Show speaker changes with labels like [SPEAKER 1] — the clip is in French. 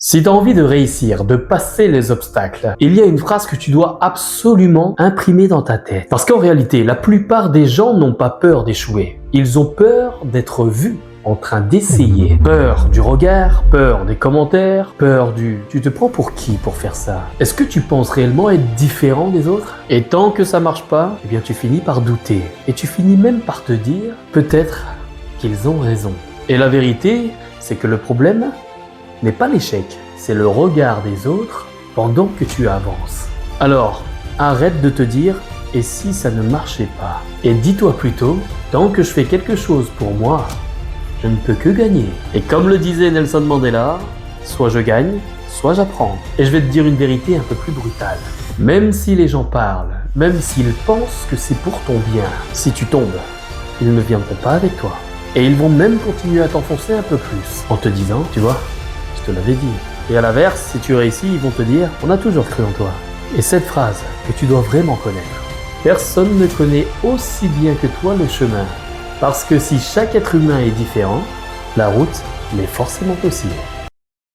[SPEAKER 1] Si tu as envie de réussir, de passer les obstacles, il y a une phrase que tu dois absolument imprimer dans ta tête. Parce qu'en réalité, la plupart des gens n'ont pas peur d'échouer. Ils ont peur d'être vus en train d'essayer. Peur du regard, peur des commentaires, peur du « tu te prends pour qui pour faire ça ?» Est-ce que tu penses réellement être différent des autres? Et tant que ça marche pas, eh bien tu finis par douter. Et tu finis même par te dire peut-être qu'ils ont raison. Et la vérité, c'est que le problème n'est pas l'échec, c'est le regard des autres pendant que tu avances. Alors, arrête de te dire « et si ça ne marchait pas ?» Et dis-toi plutôt « tant que je fais quelque chose pour moi, je ne peux que gagner. » Et comme le disait Nelson Mandela, soit je gagne, soit j'apprends. Et je vais te dire une vérité un peu plus brutale. Même si les gens parlent, même s'ils pensent que c'est pour ton bien, si tu tombes, ils ne viendront pas avec toi. Et ils vont même continuer à t'enfoncer un peu plus, en te disant « tu vois, je te l'avais dit. » Et à l'inverse, si tu réussis, ils vont te dire « on a toujours cru en toi. » Et cette phrase que tu dois vraiment connaître. Personne ne connaît aussi bien que toi le chemin. Parce que si chaque être humain est différent, la route l'est forcément aussi.